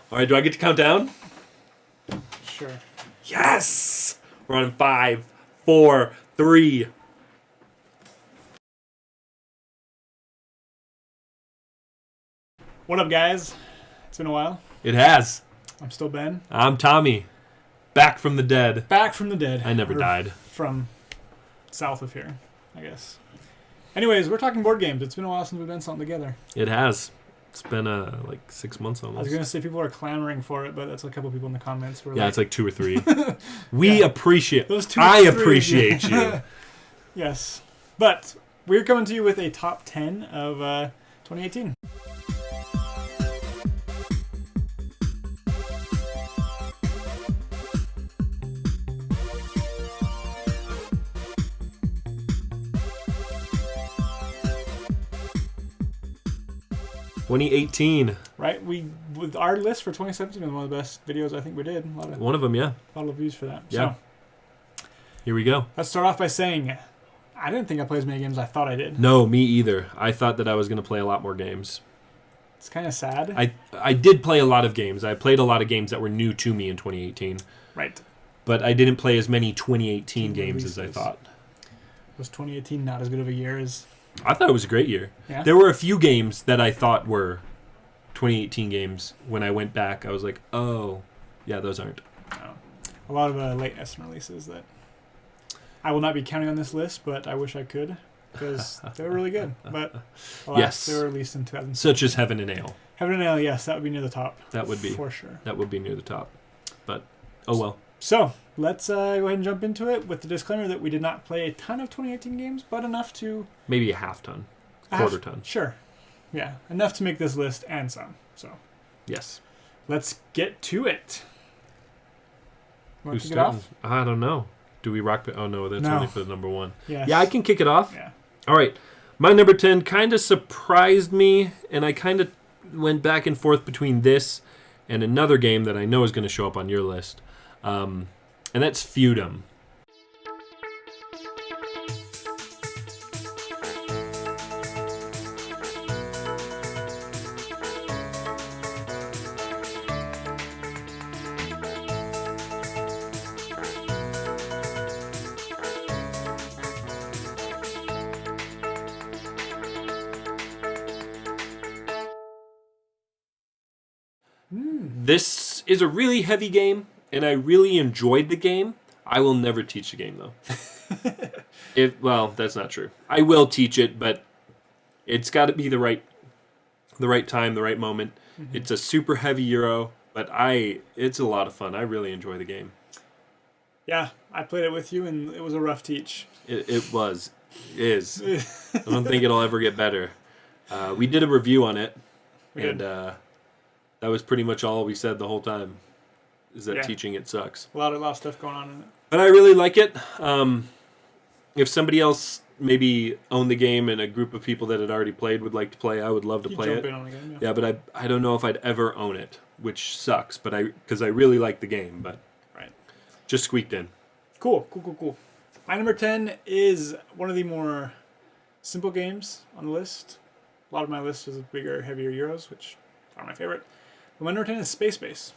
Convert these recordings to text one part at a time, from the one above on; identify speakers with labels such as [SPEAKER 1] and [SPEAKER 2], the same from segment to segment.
[SPEAKER 1] All right, do I get to count down?
[SPEAKER 2] Sure.
[SPEAKER 1] Yes! We're on 5, 4, 3.
[SPEAKER 2] What up, guys? It's been a while.
[SPEAKER 1] It has.
[SPEAKER 2] I'm still Ben.
[SPEAKER 1] I'm Tommy. Back from the dead.
[SPEAKER 2] Back from the dead.
[SPEAKER 1] I never
[SPEAKER 2] Or
[SPEAKER 1] died.
[SPEAKER 2] From south of here, I guess. Anyways, we're talking board games. It's been a while since we've done something together.
[SPEAKER 1] It has. It's been like 6 months
[SPEAKER 2] I was
[SPEAKER 1] almost.
[SPEAKER 2] going to say people are clamoring for it, but that's a couple people in the comments who are
[SPEAKER 1] Yeah,
[SPEAKER 2] like,
[SPEAKER 1] it's like 2 or 3. We appreciate.
[SPEAKER 2] Those 2 or
[SPEAKER 1] I
[SPEAKER 2] 3
[SPEAKER 1] appreciate you.
[SPEAKER 2] Yes. But we're coming to you with a top 10 of 2018.
[SPEAKER 1] $2018.
[SPEAKER 2] Right? With our list for 2017 was one of the best videos I think we did. A
[SPEAKER 1] One of them, yeah.
[SPEAKER 2] lot of views for that.
[SPEAKER 1] Yeah.
[SPEAKER 2] So
[SPEAKER 1] Here we go.
[SPEAKER 2] let's start off by saying I didn't think I played as many games as I thought I did.
[SPEAKER 1] No, me either. I thought that I was going to play a lot more games.
[SPEAKER 2] It's kind of sad.
[SPEAKER 1] I did play a lot of games. I played a lot of games that were new to me in 2018.
[SPEAKER 2] Right.
[SPEAKER 1] But I didn't play as many 2018 games as I
[SPEAKER 2] Releases.
[SPEAKER 1] thought.
[SPEAKER 2] Was 2018 not as good of a year as...
[SPEAKER 1] I thought it was a great year.
[SPEAKER 2] Yeah?
[SPEAKER 1] There were a few games that I thought were 2018 games. When I went back, I was like, oh, yeah, those aren't.
[SPEAKER 2] A lot of late Essen releases that I will not be counting on this list, but I wish I could because they were really good. But alas,
[SPEAKER 1] Yes.
[SPEAKER 2] they were released in 2000.
[SPEAKER 1] Such as Heaven and Ale.
[SPEAKER 2] Heaven and Ale, yes, that would be near the top.
[SPEAKER 1] That would be.
[SPEAKER 2] For sure.
[SPEAKER 1] That would be near the top. But, oh well.
[SPEAKER 2] So, let's go ahead and jump into it with the disclaimer that we did not play a ton of 2018 games, but enough to...
[SPEAKER 1] Maybe a half ton. Quarter ton.
[SPEAKER 2] Sure. Yeah, enough to make this list and some. So,
[SPEAKER 1] Yes.
[SPEAKER 2] let's get to it. Want
[SPEAKER 1] Who's
[SPEAKER 2] to kick it off?
[SPEAKER 1] starting? I don't know. Do we rock? Oh, no, that's
[SPEAKER 2] No.
[SPEAKER 1] only for the number 1.
[SPEAKER 2] Yes.
[SPEAKER 1] Yeah, I can kick it off.
[SPEAKER 2] Yeah.
[SPEAKER 1] All right. My number 10 kind of surprised me, and I kind of went back and forth between this and another game that I know is going to show up on your list. And that's Feudum. This is a really heavy game, and I really enjoyed the game. I will never teach the game, though. Well, that's not true. I will teach it, but it's got to be the right time, the right moment. Mm-hmm. It's a super heavy Euro, but it's a lot of fun. I really enjoy the game.
[SPEAKER 2] Yeah, I played it with you, and it was a rough teach.
[SPEAKER 1] It is. I don't think it'll ever get better. We did a review on it, and that was pretty much all we said the whole time, is that teaching it sucks.
[SPEAKER 2] A lot of stuff going on in it.
[SPEAKER 1] But I really like it. If somebody else maybe owned the game and a group of people that had already played would like to play, I would love to play
[SPEAKER 2] jump
[SPEAKER 1] it.
[SPEAKER 2] in on a game,
[SPEAKER 1] Yeah, but I don't know if I'd ever own it, which sucks. But because I really like the game, but
[SPEAKER 2] right,
[SPEAKER 1] just squeaked in.
[SPEAKER 2] Cool. My number 10 is one of the more simple games on the list. A lot of my list is bigger, heavier Euros, which are my favorite. But my number 10 is Space Base.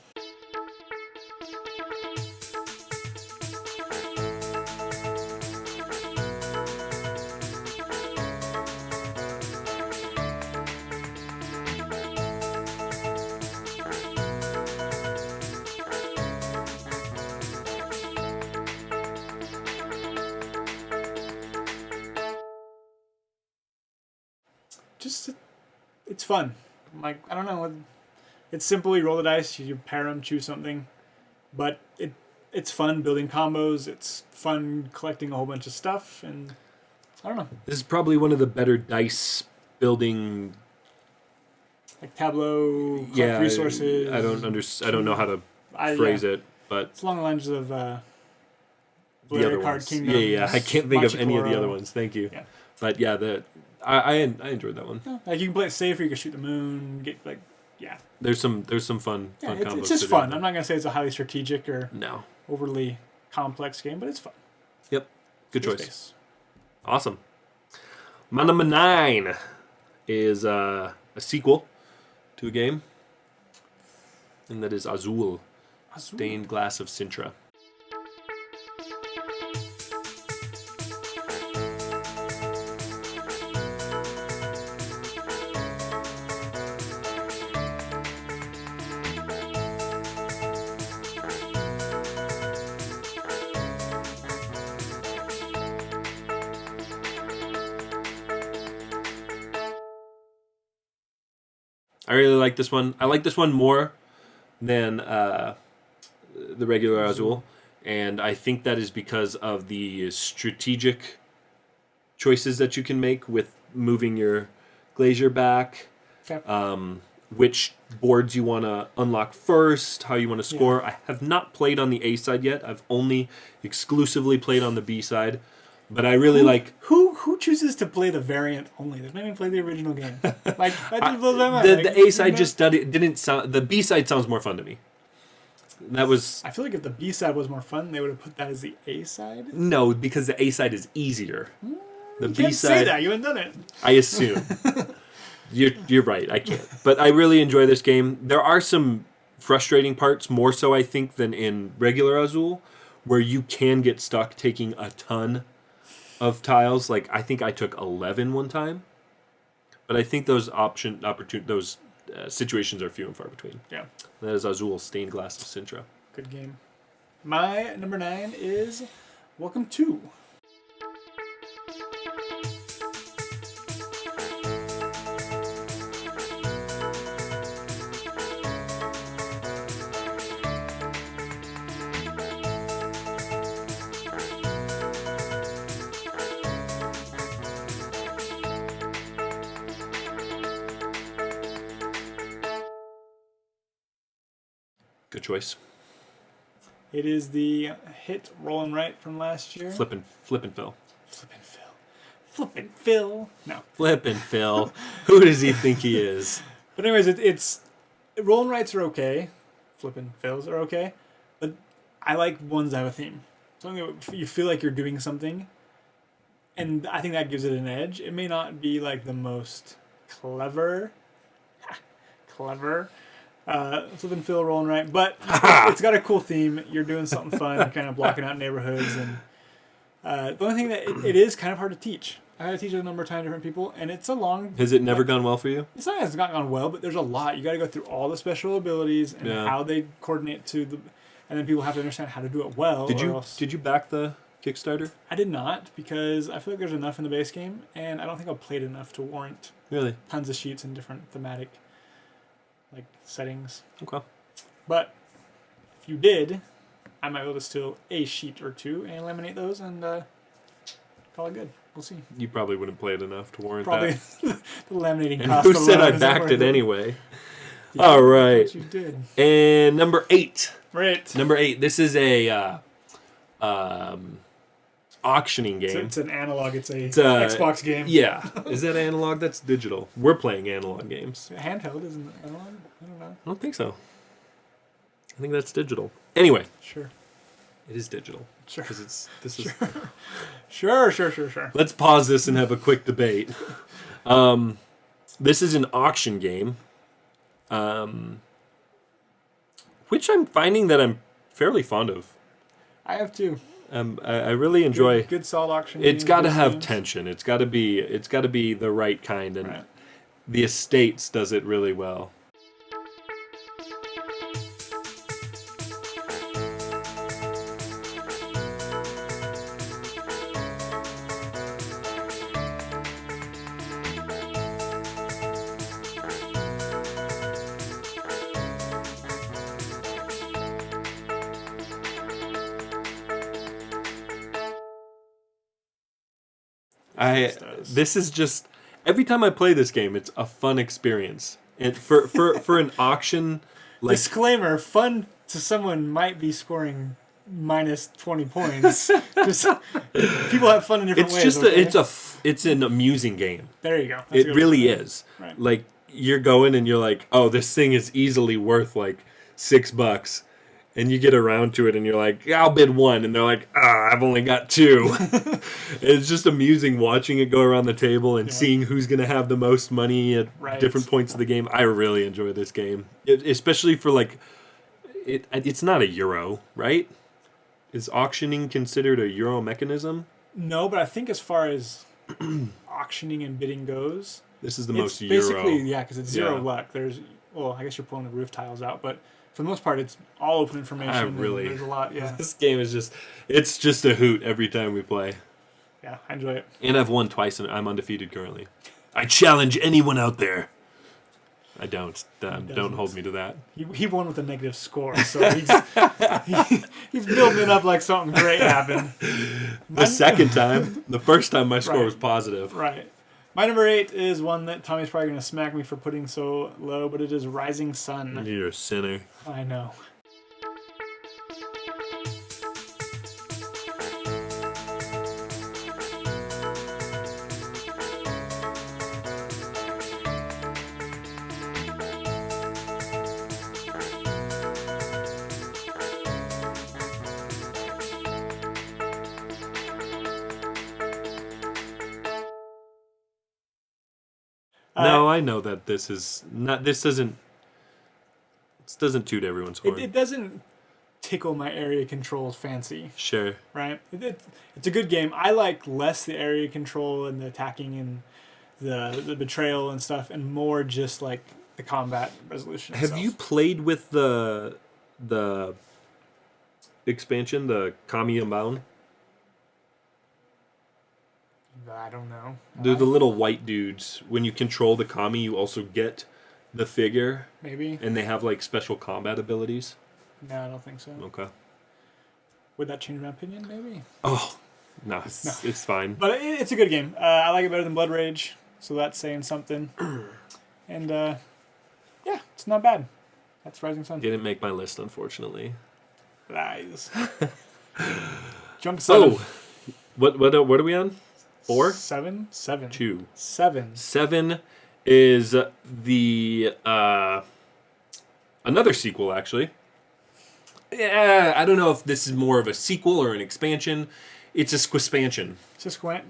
[SPEAKER 2] It's fun. Like, I don't know. It's simple. You roll the dice, you pair them, choose something. But it's fun building combos. It's fun collecting a whole bunch of stuff. And I don't know.
[SPEAKER 1] This is probably one of the better dice building.
[SPEAKER 2] Like Tableau, collect resources.
[SPEAKER 1] I don't know how to phrase it, but
[SPEAKER 2] it's along the lines of
[SPEAKER 1] the
[SPEAKER 2] Blair
[SPEAKER 1] other
[SPEAKER 2] Card
[SPEAKER 1] ones.
[SPEAKER 2] Kingdoms.
[SPEAKER 1] Yeah. I can't think of any of the
[SPEAKER 2] Machikoro.
[SPEAKER 1] other ones. Thank you.
[SPEAKER 2] Yeah.
[SPEAKER 1] But yeah, I enjoyed that one.
[SPEAKER 2] Like you can play it safe, or you can shoot the moon. Get like, yeah.
[SPEAKER 1] There's some fun combos.
[SPEAKER 2] It's just
[SPEAKER 1] to do.
[SPEAKER 2] fun. I'm not gonna say it's a highly strategic or
[SPEAKER 1] No.
[SPEAKER 2] overly complex game, but it's fun.
[SPEAKER 1] Yep. Good
[SPEAKER 2] Space
[SPEAKER 1] choice.
[SPEAKER 2] Base.
[SPEAKER 1] Awesome. My number 9 is a sequel to a game. And that is Azul,
[SPEAKER 2] Azul.
[SPEAKER 1] stained glass of Sintra. I really like this one. I like this one more than the regular Azul. And I think that is because of the strategic choices that you can make with moving your glazier back,
[SPEAKER 2] Okay.
[SPEAKER 1] which boards you want to unlock first, how you want to score. I have not played on the A side yet. I've only exclusively played on the B side. But I really like...
[SPEAKER 2] Who chooses to play the variant only? They don't even play the original game. Like, that just blows my mind.
[SPEAKER 1] The,
[SPEAKER 2] Like,
[SPEAKER 1] the A side just didn't sound... The B side sounds more fun to me. That was...
[SPEAKER 2] I feel like if the B side was more fun, they would have put that as the A side.
[SPEAKER 1] No, because the A side is easier. The
[SPEAKER 2] You
[SPEAKER 1] B
[SPEAKER 2] can't say
[SPEAKER 1] side...
[SPEAKER 2] that. You haven't done it.
[SPEAKER 1] I assume. You're right. I can't. But I really enjoy this game. There are some frustrating parts, more so I think than in regular Azul, where you can get stuck taking a ton of tiles. Like I think I took 11 one time, but I think those situations are few and far between.
[SPEAKER 2] Yeah.
[SPEAKER 1] That is Azul, stained glass of Sintra.
[SPEAKER 2] Good game. My number 9 is Welcome to.
[SPEAKER 1] Good choice.
[SPEAKER 2] It is the hit Roll and Write from last year.
[SPEAKER 1] Flippin' Phil.
[SPEAKER 2] Flippin' Phil. Flippin' Phil. No.
[SPEAKER 1] Flippin' Phil. Who does he think he is?
[SPEAKER 2] But anyways, it's Roll and Writes are okay. Flippin' Phils are okay. But I like ones that have a theme. Something that you feel like you're doing something. And I think that gives it an edge. It may not be like the most clever Flippin' Phil Roll and Write, but it's got a cool theme. You're doing something fun, kind of blocking out neighborhoods, and the only thing that it is kind of hard to teach. I had to teach it a number of times to different people, and it's a long.
[SPEAKER 1] Has it never gone well for you?
[SPEAKER 2] It's not that it's not gone well, but there's a lot. You got to go through all the special abilities and
[SPEAKER 1] Yeah.
[SPEAKER 2] how they coordinate to the, and then people have to understand how to do it well.
[SPEAKER 1] Did
[SPEAKER 2] or
[SPEAKER 1] you
[SPEAKER 2] else-
[SPEAKER 1] did you back the Kickstarter?
[SPEAKER 2] I did not, because I feel like there's enough in the base game, and I don't think I've played enough to warrant
[SPEAKER 1] Really?
[SPEAKER 2] tons of sheets and different thematic like settings.
[SPEAKER 1] Okay.
[SPEAKER 2] But if you did, I might be able to steal a sheet or two and laminate those and call it good. We'll see.
[SPEAKER 1] You probably wouldn't play it enough to warrant
[SPEAKER 2] Probably
[SPEAKER 1] that.
[SPEAKER 2] the laminating
[SPEAKER 1] And
[SPEAKER 2] cost
[SPEAKER 1] who said
[SPEAKER 2] alone
[SPEAKER 1] I
[SPEAKER 2] isn't
[SPEAKER 1] backed
[SPEAKER 2] worth
[SPEAKER 1] it anyway?
[SPEAKER 2] Yeah,
[SPEAKER 1] All right.
[SPEAKER 2] but you did.
[SPEAKER 1] And number 8.
[SPEAKER 2] Right.
[SPEAKER 1] Number 8. This is a auctioning game.
[SPEAKER 2] It's an analog. It's a
[SPEAKER 1] a-
[SPEAKER 2] Xbox game.
[SPEAKER 1] Yeah. Is that analog? That's digital. We're playing analog games.
[SPEAKER 2] Handheld isn't it analog? I don't know.
[SPEAKER 1] I don't think so. I think that's digital. Anyway,
[SPEAKER 2] Sure.
[SPEAKER 1] it is digital.
[SPEAKER 2] Sure.
[SPEAKER 1] Because this is.
[SPEAKER 2] Sure.
[SPEAKER 1] Let's pause this and have a quick debate. This is an auction game, which I'm finding that I'm fairly fond of.
[SPEAKER 2] I have two.
[SPEAKER 1] I really enjoy.
[SPEAKER 2] Good solid auction.
[SPEAKER 1] It's
[SPEAKER 2] games,
[SPEAKER 1] got to
[SPEAKER 2] good
[SPEAKER 1] have
[SPEAKER 2] games.
[SPEAKER 1] tension. It's got to be the right kind, and
[SPEAKER 2] Right.
[SPEAKER 1] the Estates does it really well. This is just every time I play this game, it's a fun experience. And for an auction, like
[SPEAKER 2] Disclaimer: fun to someone might be scoring minus 20 points. Just people have fun in different
[SPEAKER 1] it's
[SPEAKER 2] ways.
[SPEAKER 1] just
[SPEAKER 2] okay?
[SPEAKER 1] it's an amusing game.
[SPEAKER 2] There you go. That's a
[SPEAKER 1] It
[SPEAKER 2] good
[SPEAKER 1] really
[SPEAKER 2] word.
[SPEAKER 1] is.
[SPEAKER 2] Right.
[SPEAKER 1] Like you're going and you're like, oh, this thing is easily worth like $6, and you get around to it, and you're like, "Yeah, I'll bid 1," and they're like, "I've only got 2." It's just amusing watching it go around the table and seeing who's going to have the most money at different points of the game. I really enjoy this game, especially for like it's not a Euro, right? Is auctioning considered a Euro mechanism?
[SPEAKER 2] No, but I think as far as auctioning and bidding goes,
[SPEAKER 1] This is the
[SPEAKER 2] it's
[SPEAKER 1] most Euro.
[SPEAKER 2] basically because it's zero
[SPEAKER 1] Yeah.
[SPEAKER 2] luck. I guess you're pulling the roof tiles out, but for the most part, it's all open information.
[SPEAKER 1] I
[SPEAKER 2] and
[SPEAKER 1] really-
[SPEAKER 2] there's a lot. Yeah,
[SPEAKER 1] This game is it's just a hoot every time we play.
[SPEAKER 2] yeah, I enjoy it.
[SPEAKER 1] And I've won twice, and I'm undefeated currently. I challenge anyone out there. I don't. Don't hold me to that.
[SPEAKER 2] He won with a negative score, so he's building it up like something great happened.
[SPEAKER 1] The second time, the first time my score
[SPEAKER 2] Right.
[SPEAKER 1] was positive.
[SPEAKER 2] Right. My number 8 is one that Tommy's probably going to smack me for putting so low, but it is Rising Sun.
[SPEAKER 1] You're a sinner.
[SPEAKER 2] I know.
[SPEAKER 1] No, I know that this is not. This doesn't toot everyone's horn.
[SPEAKER 2] It doesn't tickle my area control fancy,
[SPEAKER 1] Sure.
[SPEAKER 2] right? It's a good game. I like less the area control and the attacking and the betrayal and stuff, and more just like the combat resolution.
[SPEAKER 1] Have you played with the expansion, the Kami Unbound?
[SPEAKER 2] I don't know.
[SPEAKER 1] They're the little white dudes. When you control the Kami, you also get the figure,
[SPEAKER 2] Maybe.
[SPEAKER 1] and they have like special combat abilities.
[SPEAKER 2] No, I don't think so.
[SPEAKER 1] Okay.
[SPEAKER 2] Would that change my opinion? Maybe.
[SPEAKER 1] Oh, no, it's fine.
[SPEAKER 2] But it's a good game. I like it better than Blood Rage, so that's saying something. And yeah, it's not bad. That's Rising Sun.
[SPEAKER 1] Didn't make my list, unfortunately.
[SPEAKER 2] Lies. Jump to 7.
[SPEAKER 1] Oh, what are we on? 4?
[SPEAKER 2] 7? 7.
[SPEAKER 1] 2.
[SPEAKER 2] 7.
[SPEAKER 1] 7 is the another sequel, actually. Yeah, I don't know if this is more of a sequel or an expansion. It's a squispansion.
[SPEAKER 2] Just went.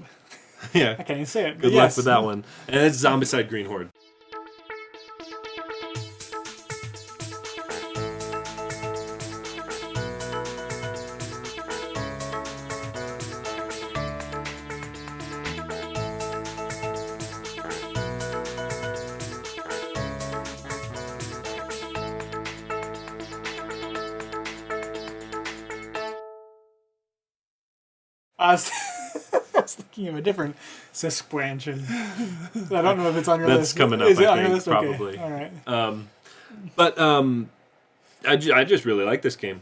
[SPEAKER 1] Yeah.
[SPEAKER 2] I can't even say it.
[SPEAKER 1] Good luck with that one. And it's Zombicide Green Horde.
[SPEAKER 2] I was, I was thinking of a different expansion. I don't know if it's on your
[SPEAKER 1] That's
[SPEAKER 2] list.
[SPEAKER 1] coming up,
[SPEAKER 2] Is it
[SPEAKER 1] I
[SPEAKER 2] on your
[SPEAKER 1] think,
[SPEAKER 2] list? Okay.
[SPEAKER 1] probably.
[SPEAKER 2] All right.
[SPEAKER 1] But I just really like this game.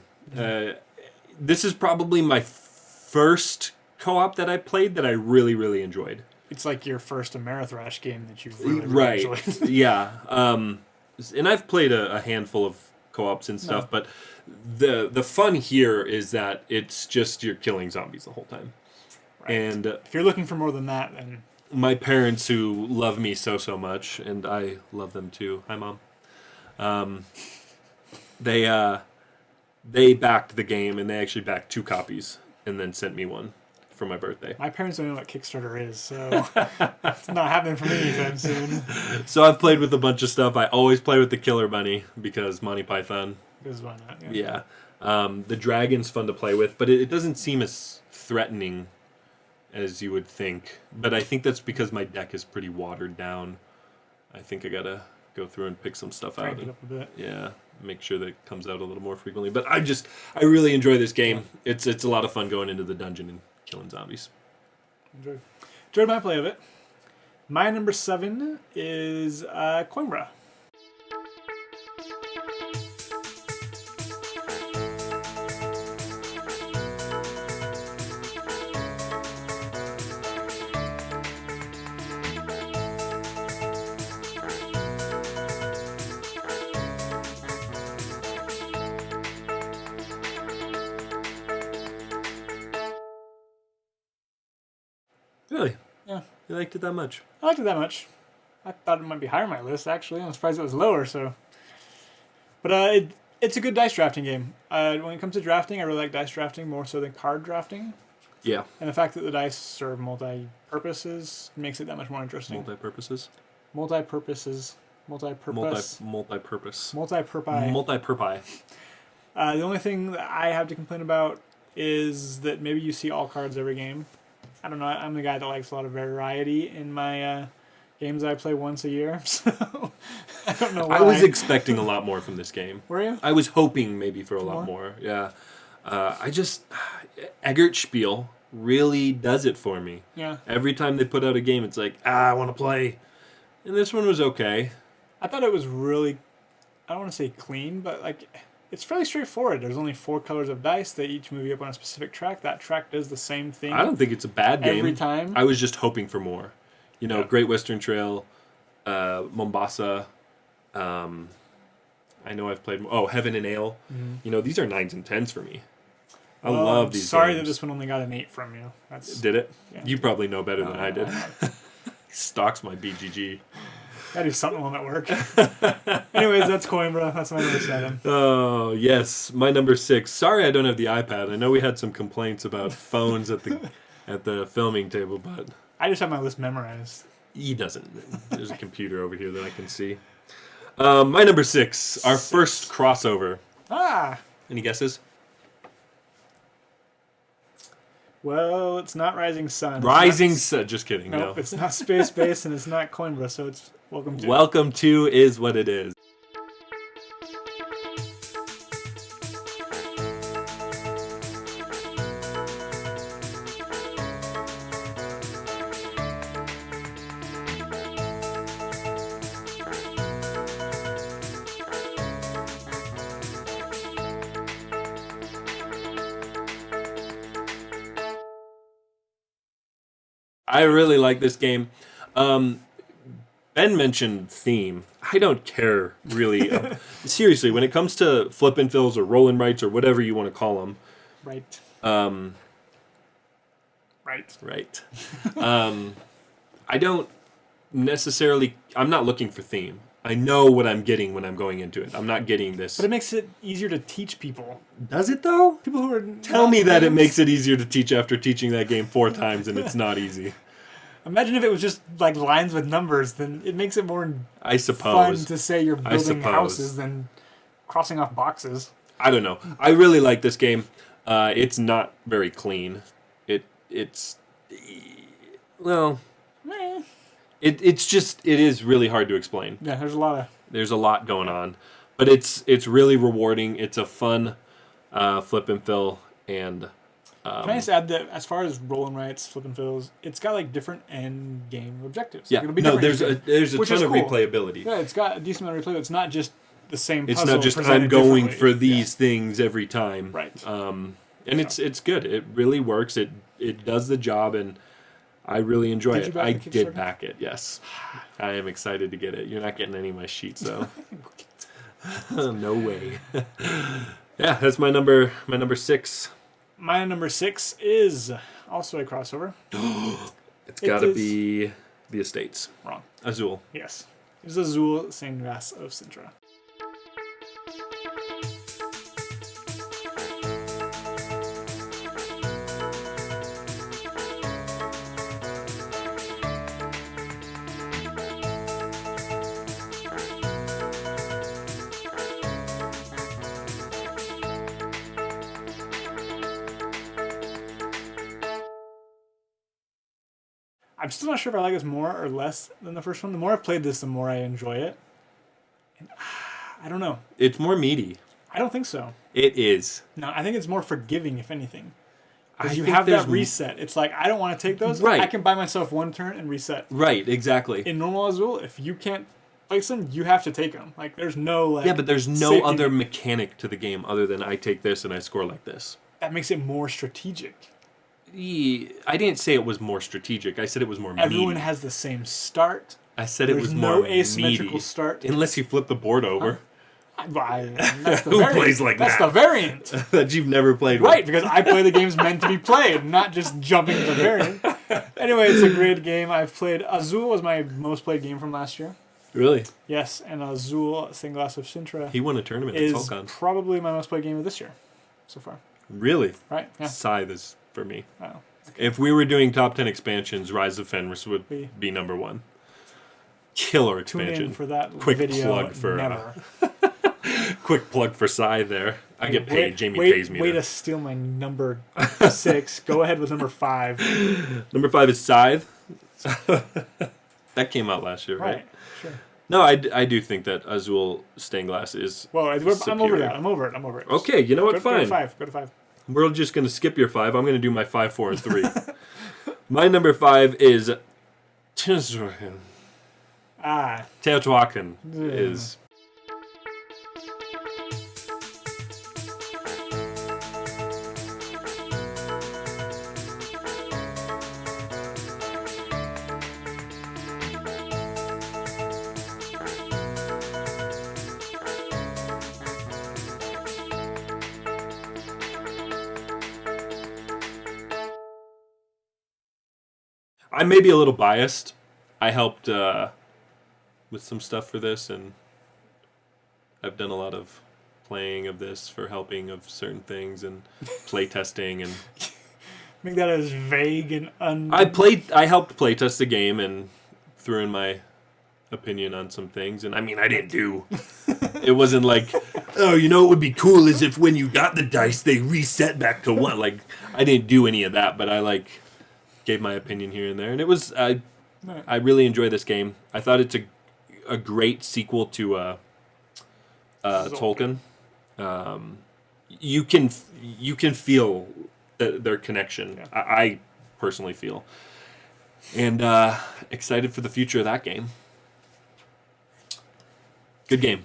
[SPEAKER 1] This is probably my first co-op that I played that I really, really enjoyed.
[SPEAKER 2] It's like your first Amerithrash game that you've really, really
[SPEAKER 1] Right.
[SPEAKER 2] enjoyed.
[SPEAKER 1] Yeah. And I've played a handful of co-ops and stuff, but the fun here is that it's just you're killing zombies the whole time.
[SPEAKER 2] Right.
[SPEAKER 1] And
[SPEAKER 2] If you're looking for more than that, then
[SPEAKER 1] my parents, who love me so much, and I love them too. Hi, Mom. They backed the game, and they actually backed 2 copies, and then sent me one for my birthday.
[SPEAKER 2] my parents don't know what Kickstarter is, so it's not happening for me anytime soon.
[SPEAKER 1] So I've played with a bunch of stuff. I always play with the Killer Bunny because Monty Python.
[SPEAKER 2] Because why not?
[SPEAKER 1] Yeah. The dragon's fun to play with, but it doesn't seem as threatening as you would think. But I think that's because my deck is pretty watered down. I think I gotta go through and pick some stuff out.
[SPEAKER 2] Crank it up a bit.
[SPEAKER 1] Yeah, make sure that it comes out a little more frequently. But I really enjoy this game. It's a lot of fun going into the dungeon and killing zombies.
[SPEAKER 2] Enjoyed my play of it. My number 7 is Coimbra.
[SPEAKER 1] Really?
[SPEAKER 2] Yeah.
[SPEAKER 1] You liked it that much?
[SPEAKER 2] I liked it that much. I thought it might be higher on my list, actually. I'm surprised it was lower, so. But It's a good dice drafting game. When it comes to drafting, I really like dice drafting more so than card drafting.
[SPEAKER 1] Yeah.
[SPEAKER 2] And the fact that the dice serve multi-purposes makes it that much more interesting.
[SPEAKER 1] Multi-purposes.
[SPEAKER 2] Multi-purpose.
[SPEAKER 1] Multi-purpose.
[SPEAKER 2] Multi-purpose.
[SPEAKER 1] Multi-purpose.
[SPEAKER 2] The only thing that I have to complain about is that maybe you see all cards every game. I don't know. I'm the guy that likes a lot of variety in my games I play once a year. So I don't know why.
[SPEAKER 1] I was expecting a lot more from this game.
[SPEAKER 2] Were you?
[SPEAKER 1] I was hoping maybe for a lot more. Yeah. Eggert Spiel really does it for me.
[SPEAKER 2] Yeah.
[SPEAKER 1] Every time they put out a game, it's like, I want to play. And this one was okay.
[SPEAKER 2] I thought it was really, I don't want to say clean, but like it's fairly straightforward. There's only 4 colors of dice. They each move you up on a specific track. That track does the same thing.
[SPEAKER 1] I don't think it's a bad game.
[SPEAKER 2] Every time.
[SPEAKER 1] I was just hoping for more. You know,
[SPEAKER 2] Yeah.
[SPEAKER 1] Great Western Trail, Mombasa. I know I've played. Oh, Heaven and Ale.
[SPEAKER 2] Mm-hmm.
[SPEAKER 1] You know, these are 9s and 10s for me. I
[SPEAKER 2] Well,
[SPEAKER 1] love
[SPEAKER 2] I'm
[SPEAKER 1] these.
[SPEAKER 2] sorry
[SPEAKER 1] games.
[SPEAKER 2] that this one only got an 8 from you. That's
[SPEAKER 1] Did it?
[SPEAKER 2] Yeah.
[SPEAKER 1] You probably know better than I did.
[SPEAKER 2] know.
[SPEAKER 1] Stalks my BGG.
[SPEAKER 2] Gotta do something on that work. Anyways, that's Coimbra. That's my number 7.
[SPEAKER 1] Oh yes, my number 6. Sorry, I don't have the iPad. I know we had some complaints about phones at the filming table, but
[SPEAKER 2] I just have my list memorized.
[SPEAKER 1] he doesn't. There's a computer over here that I can see. My number 6, our first crossover.
[SPEAKER 2] Ah!
[SPEAKER 1] Any guesses?
[SPEAKER 2] Well, it's not Rising Sun. It's
[SPEAKER 1] Rising
[SPEAKER 2] not-
[SPEAKER 1] Sun. Just kidding.
[SPEAKER 2] Nope,
[SPEAKER 1] No.
[SPEAKER 2] it's not Space Base and it's not Coimbra, so it's Welcome to.
[SPEAKER 1] Welcome to is what it is. I really like this game. Ben mentioned theme. I don't care, really. Seriously, when it comes to flip and fills or roll and rights or whatever you want to call them.
[SPEAKER 2] Right.
[SPEAKER 1] Right. I don't necessarily... I'm not looking for theme. I know what I'm getting when I'm going into it. I'm not getting this.
[SPEAKER 2] But it makes it easier to teach people.
[SPEAKER 1] Does it, though?
[SPEAKER 2] People who are...
[SPEAKER 1] Tell me that it makes it easier to teach after teaching that game 4 times and it's not easy.
[SPEAKER 2] Imagine if it was just like lines with numbers, then it makes it more
[SPEAKER 1] I
[SPEAKER 2] fun
[SPEAKER 1] suppose.
[SPEAKER 2] to say you're building
[SPEAKER 1] suppose.
[SPEAKER 2] houses than crossing off boxes.
[SPEAKER 1] I don't know. I really like this game. It's not very clean. It's well,
[SPEAKER 2] Eh.
[SPEAKER 1] it is really hard to explain.
[SPEAKER 2] Yeah, there's a lot of...
[SPEAKER 1] There's a lot going on, but it's really rewarding. It's a fun flip and fill, and
[SPEAKER 2] Can I just add that as far as roll and rights, flip and fills, it's got like different end game objectives.
[SPEAKER 1] yeah,
[SPEAKER 2] Like, it'll be
[SPEAKER 1] no,
[SPEAKER 2] different
[SPEAKER 1] there's a
[SPEAKER 2] which
[SPEAKER 1] ton
[SPEAKER 2] is
[SPEAKER 1] of
[SPEAKER 2] cool.
[SPEAKER 1] replayability.
[SPEAKER 2] Yeah, it's got a decent amount of replay. It's not just the same
[SPEAKER 1] It's
[SPEAKER 2] puzzle
[SPEAKER 1] not just
[SPEAKER 2] presented
[SPEAKER 1] I'm going
[SPEAKER 2] differently.
[SPEAKER 1] for these things every time.
[SPEAKER 2] Right.
[SPEAKER 1] And it's good. It really works. It does the job, and I really enjoy
[SPEAKER 2] Did you
[SPEAKER 1] it.
[SPEAKER 2] back
[SPEAKER 1] I
[SPEAKER 2] the
[SPEAKER 1] did
[SPEAKER 2] Kickstarter?
[SPEAKER 1] back it. Yes, I am excited to get it. You're not getting any of my sheets, though. No way. Yeah, that's my number 6.
[SPEAKER 2] My number 6 is also a crossover.
[SPEAKER 1] It's got to
[SPEAKER 2] is-
[SPEAKER 1] be the Estates.
[SPEAKER 2] Wrong.
[SPEAKER 1] Azul.
[SPEAKER 2] Yes. It's Azul Sangras of Sintra. I'm still not sure if I like this more or less than the first one. The more I've played this, the more I enjoy it. And, I don't know.
[SPEAKER 1] It's more meaty.
[SPEAKER 2] I don't think so.
[SPEAKER 1] It is.
[SPEAKER 2] No, I think it's more forgiving, if anything.
[SPEAKER 1] I
[SPEAKER 2] Because you
[SPEAKER 1] think
[SPEAKER 2] have
[SPEAKER 1] there's
[SPEAKER 2] that reset. It's like, I don't want to take those.
[SPEAKER 1] Right.
[SPEAKER 2] I can buy myself one turn and reset.
[SPEAKER 1] Right, exactly.
[SPEAKER 2] In normal Azul, if you can't place them, you have to take them. Like, there's no, like...
[SPEAKER 1] Yeah, but there's no
[SPEAKER 2] safety
[SPEAKER 1] other
[SPEAKER 2] net.
[SPEAKER 1] mechanic to the game other than I take this and I score like this.
[SPEAKER 2] That makes it more strategic.
[SPEAKER 1] I didn't say it was more strategic. I said it was more
[SPEAKER 2] Everyone
[SPEAKER 1] meaty.
[SPEAKER 2] has the same start.
[SPEAKER 1] I said it
[SPEAKER 2] There's
[SPEAKER 1] was
[SPEAKER 2] no
[SPEAKER 1] more
[SPEAKER 2] asymmetrical
[SPEAKER 1] meaty.
[SPEAKER 2] start.
[SPEAKER 1] Unless you flip the board over.
[SPEAKER 2] That's the
[SPEAKER 1] Who
[SPEAKER 2] variant.
[SPEAKER 1] plays like
[SPEAKER 2] That's
[SPEAKER 1] that?
[SPEAKER 2] the variant.
[SPEAKER 1] That you've never played with.
[SPEAKER 2] Right, because I play the games meant to be played, not just jumping the variant. Anyway, it's a great game. I've played... Azul was my most played game from last year.
[SPEAKER 1] Really?
[SPEAKER 2] Yes, and Azul Stained Glass of Sintra
[SPEAKER 1] He won a tournament at
[SPEAKER 2] is
[SPEAKER 1] Solcon.
[SPEAKER 2] probably my most played game of this year so far.
[SPEAKER 1] Really?
[SPEAKER 2] Right? Yeah.
[SPEAKER 1] Scythe is for me.
[SPEAKER 2] Oh.
[SPEAKER 1] If we were doing top 10 expansions, Rise of Fenris would be number one. Killer
[SPEAKER 2] Tune
[SPEAKER 1] expansion.
[SPEAKER 2] in for that
[SPEAKER 1] Quick
[SPEAKER 2] video.
[SPEAKER 1] plug for
[SPEAKER 2] Never.
[SPEAKER 1] quick plug for Scythe there. I get paid. Jamie
[SPEAKER 2] wait,
[SPEAKER 1] pays me.
[SPEAKER 2] Way
[SPEAKER 1] to
[SPEAKER 2] to steal my number 6. Go ahead with number 5.
[SPEAKER 1] Number 5 is Scythe. That came out last year, right?
[SPEAKER 2] Sure.
[SPEAKER 1] No, I do think that Azul Stained Glass is.
[SPEAKER 2] Well, I'm over
[SPEAKER 1] superior.
[SPEAKER 2] that. I'm over it.
[SPEAKER 1] Okay, you know what?
[SPEAKER 2] Go
[SPEAKER 1] Fine.
[SPEAKER 2] to 5.
[SPEAKER 1] We're just going to skip your 5. I'm going to do my 5, 4, and 3. My number 5 is Teotihuacan. Teotihuacan is. I may be a little biased. I helped with some stuff for this, and I've done a lot of playing of this for helping of certain things and play testing and
[SPEAKER 2] Make that as vague and
[SPEAKER 1] I helped play test the game and threw in my opinion on some things, and I mean I didn't do it wasn't like, oh, you know what would be cool is if when you got the dice they reset back to 1. Like I didn't do any of that, but I like gave my opinion here and there, and it was I really enjoy this game. I thought it's a great sequel to Tolkien. You can feel their connection.
[SPEAKER 2] Yeah.
[SPEAKER 1] I personally feel, and excited for the future of that game. Good game.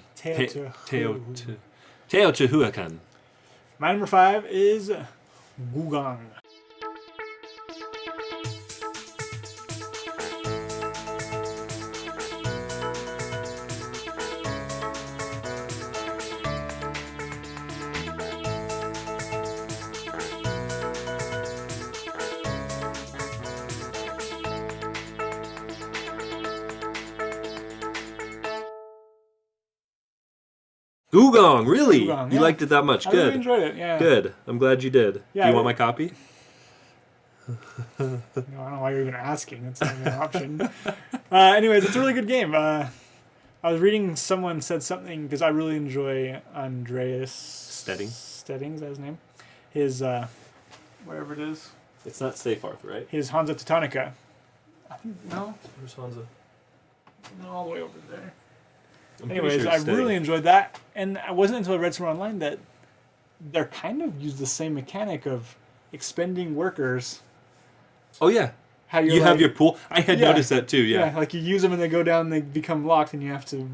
[SPEAKER 1] Teotihuacan.
[SPEAKER 2] My number 5 is Gugong.
[SPEAKER 1] Gugong, really?
[SPEAKER 2] Gugong,
[SPEAKER 1] You
[SPEAKER 2] yeah.
[SPEAKER 1] liked it that much?
[SPEAKER 2] I
[SPEAKER 1] Good.
[SPEAKER 2] really enjoyed it. Yeah.
[SPEAKER 1] Good. I'm glad you did.
[SPEAKER 2] Yeah,
[SPEAKER 1] Do you want my copy?
[SPEAKER 2] No, I don't know why you're even asking. That's not even an option. Anyways, it's a really good game. I was reading someone said something because I really enjoy Andreas Stedding, is that his name? His wherever it is.
[SPEAKER 1] It's not Seyfarth, right?
[SPEAKER 2] His Hansa Teutonica. I think no,
[SPEAKER 1] Where's Hansa?
[SPEAKER 2] no, all the way over there.
[SPEAKER 1] I'm pretty
[SPEAKER 2] Anyways,
[SPEAKER 1] sure
[SPEAKER 2] I
[SPEAKER 1] it's Stedding.
[SPEAKER 2] really enjoyed that, and it wasn't until I read somewhere online that they're kind of use the same mechanic of expending workers.
[SPEAKER 1] Oh yeah.
[SPEAKER 2] How
[SPEAKER 1] You have your pool. I had
[SPEAKER 2] Yeah.
[SPEAKER 1] noticed that too. Yeah.
[SPEAKER 2] like you use them and they go down, they become locked, and you have to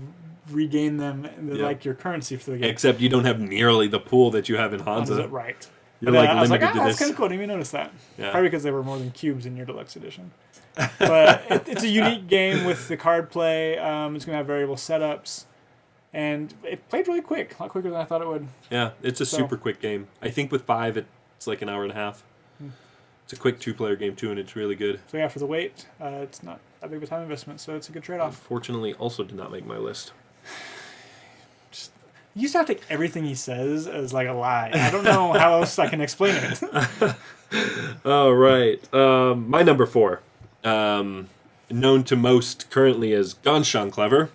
[SPEAKER 2] regain them, and they're
[SPEAKER 1] Yeah.
[SPEAKER 2] like your currency for the game.
[SPEAKER 1] Except you don't have nearly the pool that you have in
[SPEAKER 2] How does
[SPEAKER 1] Hansa.
[SPEAKER 2] it right?
[SPEAKER 1] You're
[SPEAKER 2] But,
[SPEAKER 1] like
[SPEAKER 2] I was
[SPEAKER 1] limited
[SPEAKER 2] like,
[SPEAKER 1] to
[SPEAKER 2] that's
[SPEAKER 1] this.
[SPEAKER 2] kind of cool. I didn't even notice that.
[SPEAKER 1] Yeah.
[SPEAKER 2] Probably because there were more than cubes in your deluxe edition. But it's a unique game with the card play. It's going to have variable setups. And it played really quick, a lot quicker than I thought it would.
[SPEAKER 1] Yeah, it's a super quick game. I think with 5, it's like an hour and a half. It's a quick 2-player game too, and it's really good.
[SPEAKER 2] So yeah, for the wait, it's not that big of a time investment, so it's a good trade-off.
[SPEAKER 1] Unfortunately, also did not make my list.
[SPEAKER 2] You used to have to take everything he says as like a lie. I don't know how else I can explain it.
[SPEAKER 1] All right, my number 4, known to most currently as Ganz schön clever.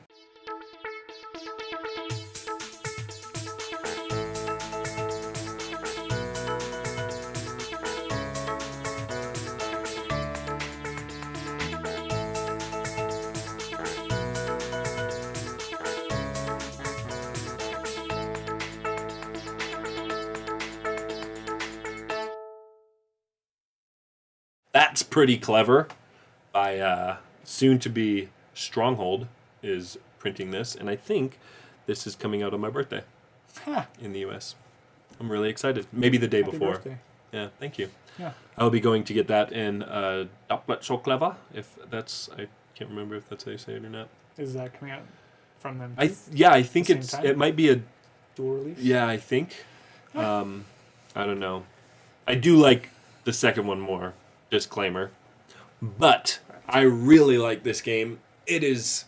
[SPEAKER 1] That's Pretty Clever by soon-to-be Stronghold is printing this, and I think this is coming out on my birthday in the U.S. I'm really excited. Maybe the day
[SPEAKER 2] Happy
[SPEAKER 1] before.
[SPEAKER 2] birthday.
[SPEAKER 1] Yeah, thank you.
[SPEAKER 2] Yeah.
[SPEAKER 1] I'll be going to get that in Doppelt so clever, if that's... I can't remember if that's how you say it or not.
[SPEAKER 2] Is that coming out from them?
[SPEAKER 1] I think
[SPEAKER 2] Same time?
[SPEAKER 1] it might be a...
[SPEAKER 2] Dual release?
[SPEAKER 1] Yeah, I think. I don't know. I do like the second one more. Disclaimer. But I really like this game. It's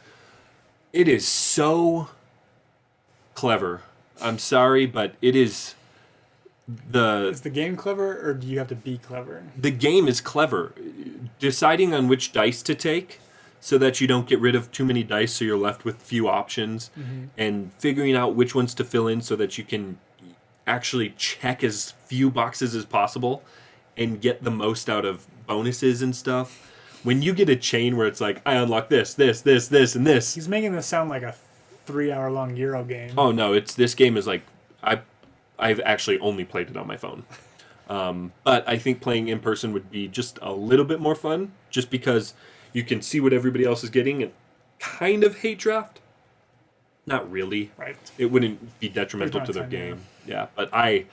[SPEAKER 1] It is so clever. I'm sorry, but it is
[SPEAKER 2] Is the game clever, or do you have to be clever?
[SPEAKER 1] the game is clever. Deciding on which dice to take so that you don't get rid of too many dice so you're left with few options, and figuring out which ones to fill in so that you can actually check as few boxes as possible and get the most out of bonuses and stuff. When you get a chain where it's like, I unlock this, this, this, this, and this.
[SPEAKER 2] He's making this sound like a 3-hour-long Euro game.
[SPEAKER 1] Oh no, this game is like I've actually only played it on my phone. But I think playing in person would be just a little bit more fun, just because you can see what everybody else is getting and kind of hate draft. Not really.
[SPEAKER 2] Right.
[SPEAKER 1] It wouldn't be detrimental
[SPEAKER 2] There's
[SPEAKER 1] to their
[SPEAKER 2] not a ton,
[SPEAKER 1] game. Yeah, but I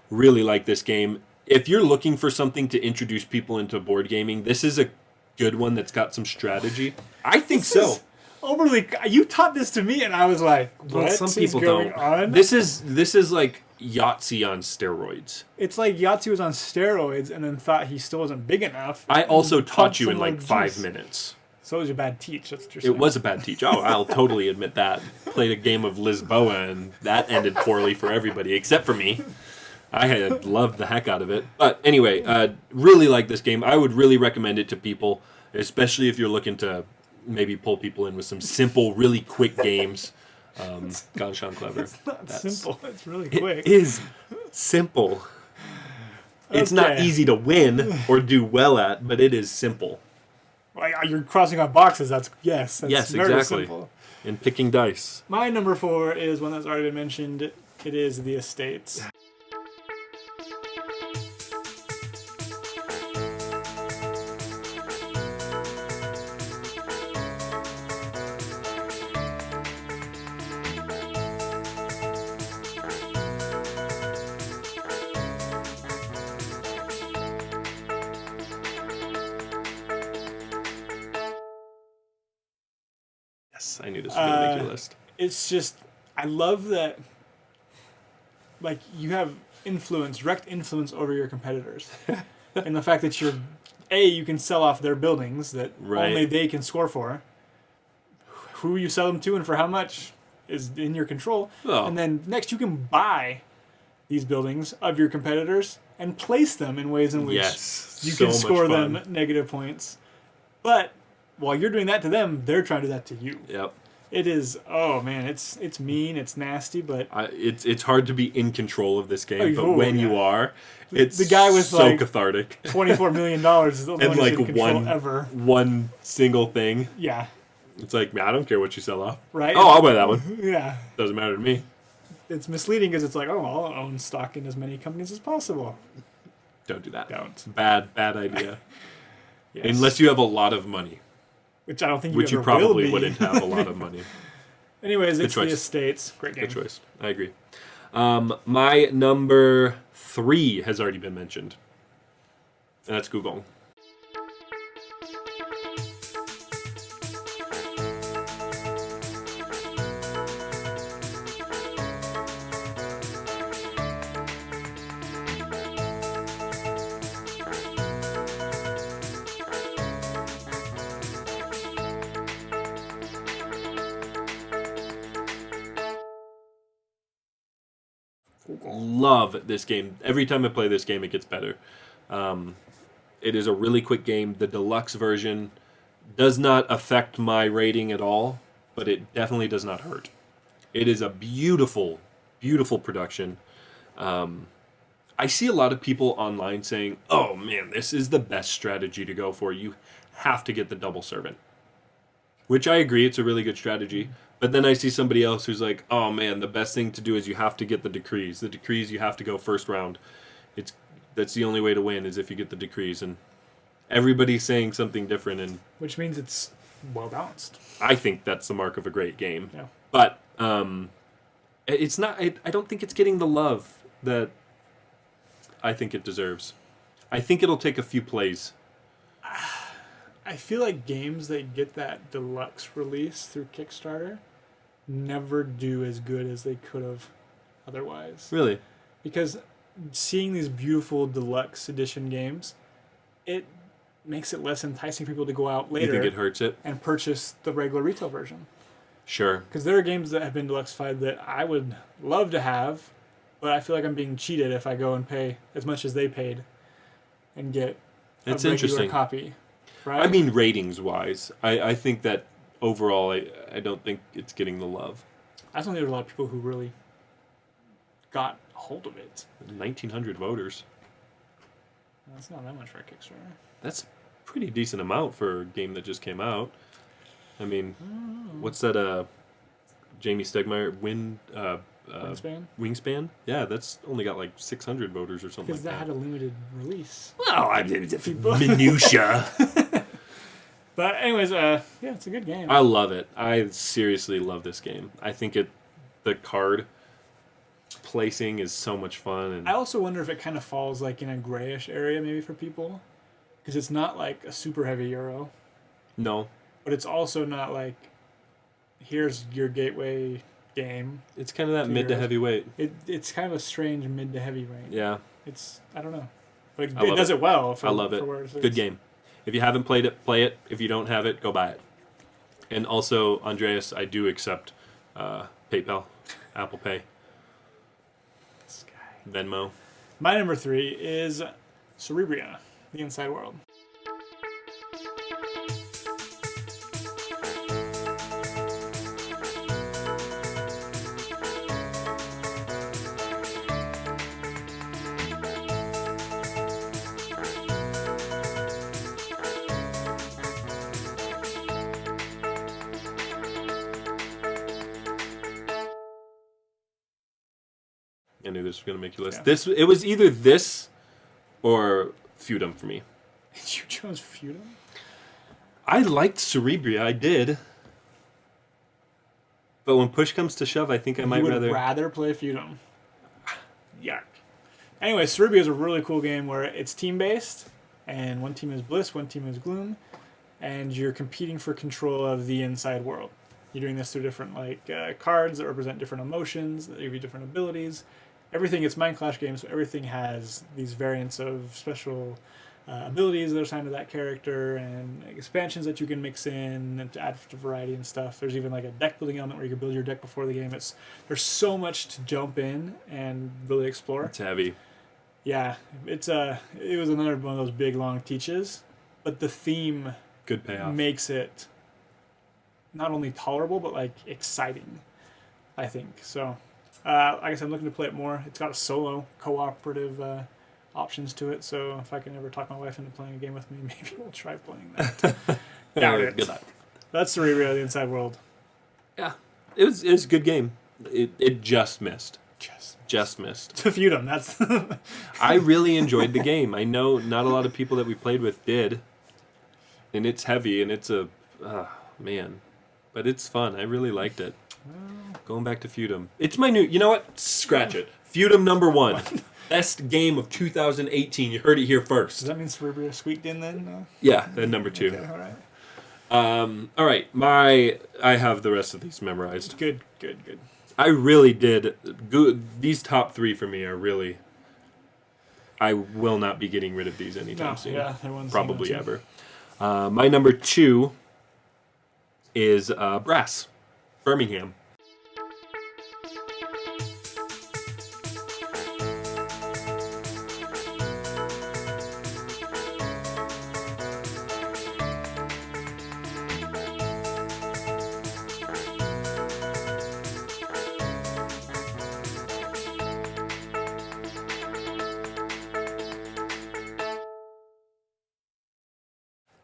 [SPEAKER 1] really like this game. If you're looking for something to introduce people into board gaming, this is a good one that's got some strategy. I think
[SPEAKER 2] This
[SPEAKER 1] so.
[SPEAKER 2] is overly. You taught this to me, and I was like, "What
[SPEAKER 1] Some
[SPEAKER 2] is
[SPEAKER 1] people
[SPEAKER 2] going
[SPEAKER 1] don't.
[SPEAKER 2] on?"
[SPEAKER 1] This is like Yahtzee on steroids.
[SPEAKER 2] It's like Yahtzee was on steroids, and then thought he still wasn't big enough.
[SPEAKER 1] I also
[SPEAKER 2] and
[SPEAKER 1] taught
[SPEAKER 2] pumped
[SPEAKER 1] you in
[SPEAKER 2] some
[SPEAKER 1] like
[SPEAKER 2] more
[SPEAKER 1] 5
[SPEAKER 2] juice.
[SPEAKER 1] minutes.
[SPEAKER 2] So it was a bad teach. That's what you're saying.
[SPEAKER 1] It was a bad teach. Oh, I'll totally admit that. Played a game of Lisboa, and that ended poorly for everybody except for me. I had loved the heck out of it. But anyway, really like this game. I would really recommend it to people, especially if you're looking to maybe pull people in with some simple, really quick games. Ganshan Clever.
[SPEAKER 2] It's not
[SPEAKER 1] That's-
[SPEAKER 2] simple. It's really quick.
[SPEAKER 1] It is simple. It's not
[SPEAKER 2] Okay.
[SPEAKER 1] easy to win or do well at, but it is simple.
[SPEAKER 2] Like, you're crossing off boxes. That's yes. That's
[SPEAKER 1] Yes,
[SPEAKER 2] very
[SPEAKER 1] exactly.
[SPEAKER 2] simple.
[SPEAKER 1] And picking dice.
[SPEAKER 2] My number 4 is one that's already been mentioned. It is The Estates.
[SPEAKER 1] Yes, I knew this was going to make your list.
[SPEAKER 2] It's just, I love that, like, you have influence, direct influence over your competitors. And the fact that you can sell off their buildings that
[SPEAKER 1] Right.
[SPEAKER 2] only they can score for. Who you sell them to and for how much is in your control.
[SPEAKER 1] Oh.
[SPEAKER 2] And then next you can buy these buildings of your competitors and place them in ways in which
[SPEAKER 1] Yes,
[SPEAKER 2] you
[SPEAKER 1] so
[SPEAKER 2] can
[SPEAKER 1] much
[SPEAKER 2] score
[SPEAKER 1] fun.
[SPEAKER 2] them negative points. But while you're doing that to them, they're trying to do that to you.
[SPEAKER 1] Yep.
[SPEAKER 2] It is, oh man, it's mean, it's nasty, but
[SPEAKER 1] It's hard to be in control of this game, but
[SPEAKER 2] Oh,
[SPEAKER 1] when
[SPEAKER 2] yeah.
[SPEAKER 1] you are, it's
[SPEAKER 2] The guy with,
[SPEAKER 1] so
[SPEAKER 2] like,
[SPEAKER 1] cathartic.
[SPEAKER 2] $24 million is the only
[SPEAKER 1] And
[SPEAKER 2] one
[SPEAKER 1] like
[SPEAKER 2] who's in control
[SPEAKER 1] one
[SPEAKER 2] ever.
[SPEAKER 1] one single thing.
[SPEAKER 2] Yeah,
[SPEAKER 1] It's like, man, I don't care what you sell off.
[SPEAKER 2] right?
[SPEAKER 1] Oh, I'll buy that one.
[SPEAKER 2] Yeah.
[SPEAKER 1] Doesn't matter to me.
[SPEAKER 2] It's misleading because it's like, oh, I'll own stock in as many companies as possible.
[SPEAKER 1] Don't do that.
[SPEAKER 2] Don't.
[SPEAKER 1] Bad idea.
[SPEAKER 2] Yes.
[SPEAKER 1] Unless you have a lot of money,
[SPEAKER 2] Which I don't think
[SPEAKER 1] which you
[SPEAKER 2] ever will
[SPEAKER 1] probably
[SPEAKER 2] be.
[SPEAKER 1] wouldn't have a lot of money.
[SPEAKER 2] Anyways, it's
[SPEAKER 1] choice.
[SPEAKER 2] The Estates. Great game.
[SPEAKER 1] Good choice. I agree. My number 3 has already been mentioned. And that's Gugong. Love this game. Every time I play this game, it gets better. It is a really quick game. The deluxe version does not affect my rating at all, but it definitely does not hurt. It is a beautiful, beautiful production. I see a lot of people online saying, oh man, this is the best strategy to go for. You have to get the double servant. Which I agree, it's a really good strategy. But then I see somebody else who's like, oh man, the best thing to do is you have to get the decrees. The decrees, you have to go first round. That's the only way to win is if you get the decrees. And everybody's saying something different, and
[SPEAKER 2] Which means it's well balanced.
[SPEAKER 1] I think that's the mark of a great game.
[SPEAKER 2] Yeah.
[SPEAKER 1] But it's not. I don't think it's getting the love that I think it deserves. I think it'll take a few plays.
[SPEAKER 2] I feel like games that get that deluxe release through Kickstarter never do as good as they could have otherwise.
[SPEAKER 1] Really?
[SPEAKER 2] Because seeing these beautiful deluxe edition games, it makes it less enticing for people to go out
[SPEAKER 1] You
[SPEAKER 2] later
[SPEAKER 1] think it hurts it?
[SPEAKER 2] and purchase the regular retail version.
[SPEAKER 1] Sure.
[SPEAKER 2] Because there are games that have been deluxified that I would love to have, but I feel like I'm being cheated if I go and pay as much as they paid and get
[SPEAKER 1] That's
[SPEAKER 2] a regular
[SPEAKER 1] interesting.
[SPEAKER 2] copy. Right?
[SPEAKER 1] I mean, ratings wise, I think that overall, I don't think it's getting the love.
[SPEAKER 2] I don't think there's a lot of people who really got a hold of it.
[SPEAKER 1] 1,900 voters.
[SPEAKER 2] That's not that much for a Kickstarter.
[SPEAKER 1] That's a pretty decent amount for a game that just came out. I mean, what's that? Jamie Stegmaier
[SPEAKER 2] Wingspan?
[SPEAKER 1] Wingspan? Yeah, that's only got like 600 voters or something
[SPEAKER 2] Because
[SPEAKER 1] like
[SPEAKER 2] that had
[SPEAKER 1] that.
[SPEAKER 2] a limited release.
[SPEAKER 1] Well, minutia.
[SPEAKER 2] But anyways, yeah, it's a good game.
[SPEAKER 1] I love it. I seriously love this game. I think the card placing is so much fun, and
[SPEAKER 2] I also wonder if it kind of falls like in a grayish area maybe for people, because it's not like a super heavy Euro,
[SPEAKER 1] no,
[SPEAKER 2] but it's also not like here's your gateway game.
[SPEAKER 1] it's kind of that
[SPEAKER 2] 2
[SPEAKER 1] mid to
[SPEAKER 2] euros.
[SPEAKER 1] heavyweight.
[SPEAKER 2] It's kind of a strange mid to heavy range.
[SPEAKER 1] Yeah,
[SPEAKER 2] It's I don't know, but
[SPEAKER 1] I
[SPEAKER 2] it
[SPEAKER 1] love
[SPEAKER 2] does it well. For,
[SPEAKER 1] I love it.
[SPEAKER 2] For where it
[SPEAKER 1] Good
[SPEAKER 2] is.
[SPEAKER 1] game. If you haven't played it, play it. If you don't have it, go buy it. And also, Andreas, I do accept PayPal, Apple Pay,
[SPEAKER 2] This guy.
[SPEAKER 1] Venmo.
[SPEAKER 2] My number 3 is Cerebria, The Inside World.
[SPEAKER 1] I knew this was going to make you list.
[SPEAKER 2] Yeah.
[SPEAKER 1] It was either this or Feudum for me.
[SPEAKER 2] You chose Feudum?
[SPEAKER 1] I liked Cerebria, I did. But when push comes to shove, I think I might
[SPEAKER 2] You would
[SPEAKER 1] rather...
[SPEAKER 2] play Feudum. Yuck. Anyway, Cerebria is a really cool game where it's team-based, and one team is Bliss, one team is Gloom, and you're competing for control of the inside world. You're doing this through different cards that represent different emotions, that give you different abilities. Everything, it's Mind Clash games, so everything has these variants of special abilities that are assigned to that character and expansions that you can mix in and to add to variety and stuff. There's even like a deck building element where you can build your deck before the game. There's so much to jump in and really explore.
[SPEAKER 1] It's heavy.
[SPEAKER 2] Yeah, it was another one of those big long teaches, but the theme
[SPEAKER 1] Good payoff.
[SPEAKER 2] makes it not only tolerable but like exciting, I think. So I guess I'm looking to play it more. It's got a solo cooperative options to it, so if I can ever talk my wife into playing a game with me, maybe we'll try playing that. Doubt it.
[SPEAKER 1] Good luck.
[SPEAKER 2] That's Cerebria, The Inside World.
[SPEAKER 1] Yeah. It was a good game. It just missed.
[SPEAKER 2] Just
[SPEAKER 1] missed.
[SPEAKER 2] to feud them. That's
[SPEAKER 1] I really enjoyed the game. I know not a lot of people that we played with did. And it's heavy, and it's man. But it's fun. I really liked it. Going back to Feudum. It's my new... You know what? Scratch it. Feudum number 1. Best game of 2018. You heard it here first.
[SPEAKER 2] Does that mean Cerebria squeaked in then? No?
[SPEAKER 1] Yeah, then number 2.
[SPEAKER 2] Okay, all right.
[SPEAKER 1] All right. I have the rest of these memorized.
[SPEAKER 2] Good.
[SPEAKER 1] I really did. These top 3 for me are really... I will not be getting rid of these anytime
[SPEAKER 2] No,
[SPEAKER 1] soon.
[SPEAKER 2] yeah, they're ones
[SPEAKER 1] Probably
[SPEAKER 2] I know too.
[SPEAKER 1] ever. My number 2 is Brass, Birmingham.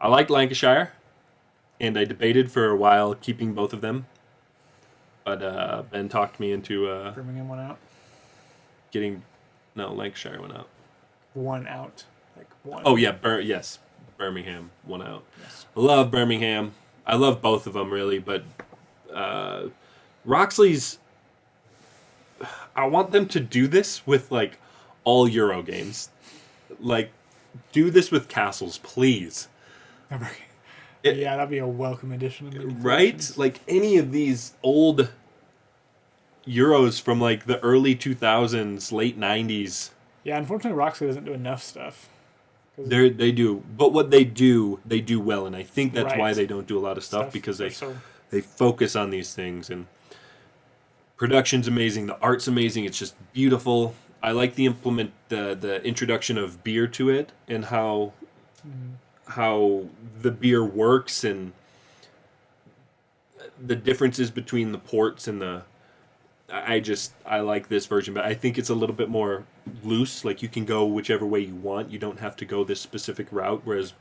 [SPEAKER 1] I liked Lancashire, and I debated for a while keeping both of them. But Ben talked me into
[SPEAKER 2] Birmingham went out.
[SPEAKER 1] getting... No, Lancashire went out.
[SPEAKER 2] One out. Like one.
[SPEAKER 1] Oh, yeah, yes. Birmingham won out.
[SPEAKER 2] Yes.
[SPEAKER 1] I love Birmingham. I love both of them, really, but Roxley's... I want them to do this with, like, all Euro games. Like, do this with Castles, please.
[SPEAKER 2] Yeah, that'd be a welcome addition. Of the
[SPEAKER 1] Right?
[SPEAKER 2] collections.
[SPEAKER 1] Like, any of these old Euros from, like, the early 2000s, late 90s...
[SPEAKER 2] Yeah, unfortunately, Roxley doesn't do enough stuff.
[SPEAKER 1] They do, but what they do well, and I think that's why
[SPEAKER 2] Right.
[SPEAKER 1] they don't do a lot of stuff because
[SPEAKER 2] they're so
[SPEAKER 1] they focus on these things, and production's amazing. The art's amazing. It's just beautiful. I like the introduction of beer to it, and how the beer works, and the differences between the ports and the. I like this version, but I think it's a little bit more loose. Like, you can go whichever way you want. You don't have to go this specific route. Whereas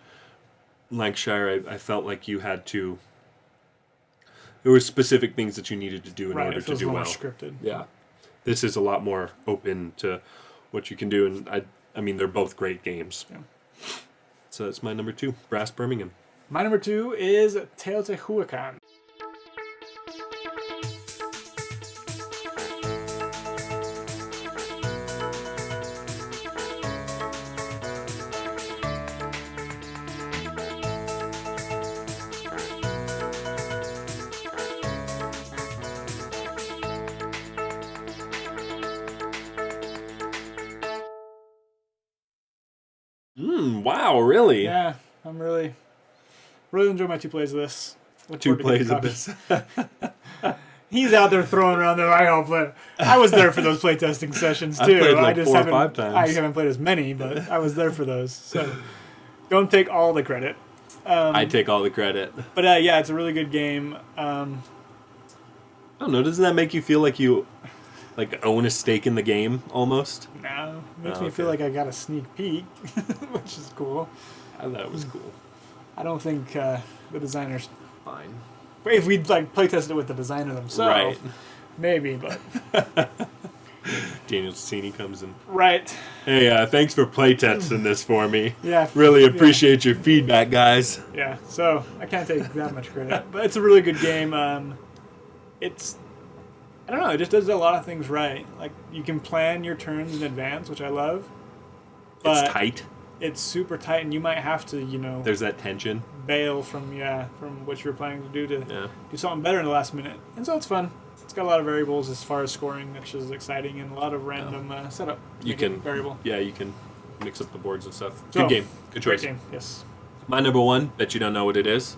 [SPEAKER 1] Lancashire, I felt like you had to. There were specific things that you needed to do in order to do well.
[SPEAKER 2] More scripted.
[SPEAKER 1] Yeah, this is a lot more open to what you can do, and I mean, they're both great games.
[SPEAKER 2] Yeah.
[SPEAKER 1] So that's my number 2, Brass Birmingham.
[SPEAKER 2] My number 2 is Teotihuacan.
[SPEAKER 1] Wow, really?
[SPEAKER 2] Yeah, I'm really enjoying my 2 plays of this.
[SPEAKER 1] 2 plays of this.
[SPEAKER 2] He's out there throwing around there. I was there for those playtesting sessions too.
[SPEAKER 1] I played like
[SPEAKER 2] just
[SPEAKER 1] 4 or 5 times.
[SPEAKER 2] I haven't played as many, but I was there for those. So don't take all the credit.
[SPEAKER 1] I take all the credit.
[SPEAKER 2] But yeah, it's a really good game.
[SPEAKER 1] I don't know. Doesn't that make you feel like you own a stake in the game almost?
[SPEAKER 2] No, it makes me feel like I got a sneak peek, which is cool.
[SPEAKER 1] I thought it was cool.
[SPEAKER 2] I don't think the designers.
[SPEAKER 1] Fine.
[SPEAKER 2] If we'd playtested it with the designer themselves,
[SPEAKER 1] Right.
[SPEAKER 2] maybe. But
[SPEAKER 1] Daniel Cini comes in.
[SPEAKER 2] right.
[SPEAKER 1] Hey, thanks for playtesting this for me.
[SPEAKER 2] Yeah.
[SPEAKER 1] Really appreciate your feedback, guys.
[SPEAKER 2] Yeah. So I can't take that much credit, but it's a really good game. It's. I don't know. It just does a lot of things right. Like, you can plan your turns in advance, which I love. But
[SPEAKER 1] It's tight.
[SPEAKER 2] It's super tight, and you might have to,
[SPEAKER 1] There's that tension.
[SPEAKER 2] bail from what you're planning to do to
[SPEAKER 1] Yeah.
[SPEAKER 2] do something better in the last minute. And so it's fun. It's got a lot of variables as far as scoring, which is exciting, and a lot of random setup. to
[SPEAKER 1] You
[SPEAKER 2] make it
[SPEAKER 1] can
[SPEAKER 2] variable.
[SPEAKER 1] Yeah, you can mix up the boards and stuff.
[SPEAKER 2] So,
[SPEAKER 1] Good game. Good
[SPEAKER 2] Great
[SPEAKER 1] choice.
[SPEAKER 2] game. Yes.
[SPEAKER 1] My number 1, bet you don't know what it is.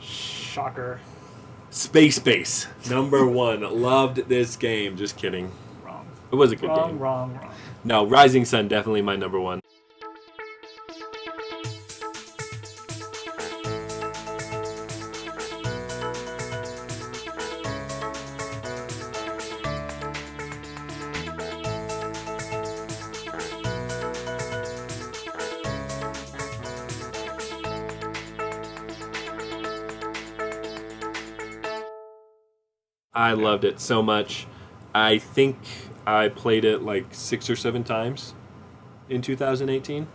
[SPEAKER 2] Shocker.
[SPEAKER 1] Space Base. Number 1. Loved this game. Just kidding.
[SPEAKER 2] Wrong.
[SPEAKER 1] It was a good
[SPEAKER 2] Wrong.
[SPEAKER 1] game.
[SPEAKER 2] Wrong.
[SPEAKER 1] No, Rising Sun, definitely my number 1. I loved it so much. I think I played it like 6 or 7 times in 2018.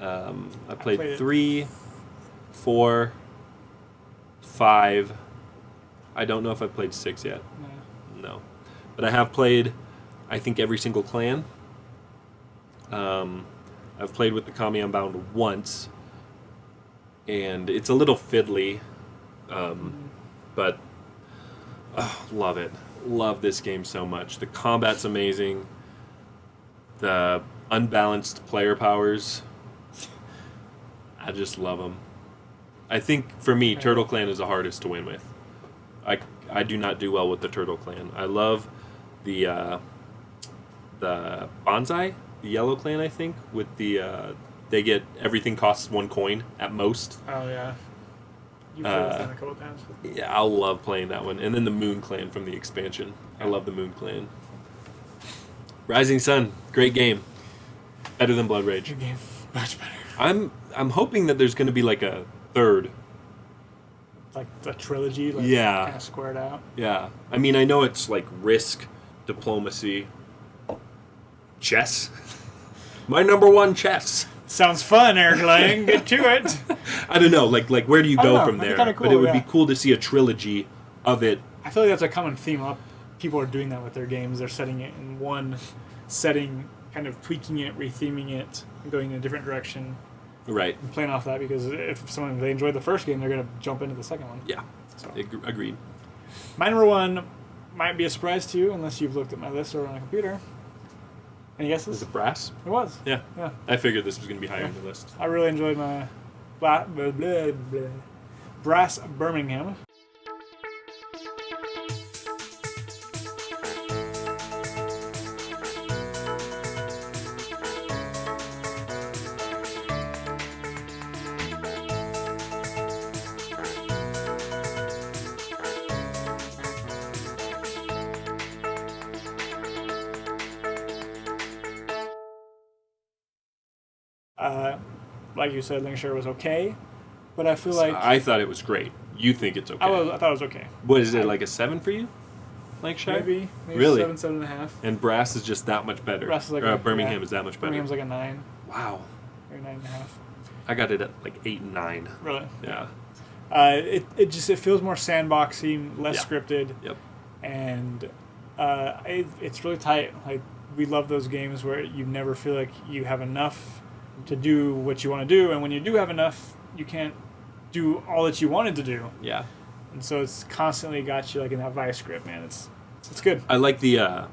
[SPEAKER 1] I played
[SPEAKER 2] it.
[SPEAKER 1] 3, 4, 5. I don't know if I played 6 yet. No. But I have played, I think, every single clan. I've played with the Kami Unbound once. And it's a little fiddly. But love it. Love this game so much. The combat's amazing. The unbalanced player powers. I just love them. I think, for me, Turtle Clan is the hardest to win with. I do not do well with the Turtle Clan. I love the Bonsai, the Yellow Clan, I think, with the... they get everything costs 1 coin at most.
[SPEAKER 2] Oh, yeah. You played with them a couple times.
[SPEAKER 1] Yeah, I love playing that one. And then the Moon Clan from the expansion. I love the Moon Clan. Rising Sun, great game. Better than Blood Rage.
[SPEAKER 2] Good game. Much better.
[SPEAKER 1] I'm hoping that there's going to be like a 3rd.
[SPEAKER 2] Like the trilogy,
[SPEAKER 1] Yeah.
[SPEAKER 2] kind of squared out.
[SPEAKER 1] Yeah. I mean, I know it's like Risk, Diplomacy, Chess. My number 1, Chess.
[SPEAKER 2] Sounds fun, Eric Lang. Get to it.
[SPEAKER 1] I don't know, like where do you
[SPEAKER 2] I don't
[SPEAKER 1] go
[SPEAKER 2] know.
[SPEAKER 1] from
[SPEAKER 2] That'd
[SPEAKER 1] there?
[SPEAKER 2] be kinda
[SPEAKER 1] But it
[SPEAKER 2] cool,
[SPEAKER 1] would
[SPEAKER 2] yeah.
[SPEAKER 1] be cool to see a trilogy of it.
[SPEAKER 2] I feel like that's a common theme. People are doing that with their games. They're setting it in one setting, kind of tweaking it, retheming it, and going in a different direction,
[SPEAKER 1] Right.
[SPEAKER 2] and playing off that. Because if they enjoyed the first game, they're going to jump into the second one.
[SPEAKER 1] Yeah.
[SPEAKER 2] So.
[SPEAKER 1] Agreed.
[SPEAKER 2] My number 1 might be a surprise to you, unless you've looked at my list or on a computer. Any guesses?
[SPEAKER 1] Is it Brass?
[SPEAKER 2] It was.
[SPEAKER 1] Yeah.
[SPEAKER 2] Yeah.
[SPEAKER 1] I figured this was going to be higher on the list.
[SPEAKER 2] I really enjoyed my Brass Birmingham. Like you said, Lancashire was okay, but I feel like
[SPEAKER 1] I thought it was great. You think it's okay?
[SPEAKER 2] I thought it was okay.
[SPEAKER 1] What is it, like a 7 for you? Lancashire?
[SPEAKER 2] Maybe
[SPEAKER 1] Really?
[SPEAKER 2] 7.5.
[SPEAKER 1] And Brass is just that much better.
[SPEAKER 2] Brass is like
[SPEAKER 1] Birmingham is that much better.
[SPEAKER 2] Birmingham's like a 9
[SPEAKER 1] Wow.
[SPEAKER 2] or 9.5.
[SPEAKER 1] I got it at like 8 and 9.
[SPEAKER 2] Really?
[SPEAKER 1] Yeah.
[SPEAKER 2] It feels more sandboxy, less
[SPEAKER 1] Yeah.
[SPEAKER 2] scripted,
[SPEAKER 1] Yep.
[SPEAKER 2] and it's really tight. Like we love those games where you never feel like you have enough to do what you want to do, and when you do have enough, you can't do all that you wanted to do,
[SPEAKER 1] Yeah.
[SPEAKER 2] and so it's constantly got you like in that vice grip, man. It's good.
[SPEAKER 1] I like the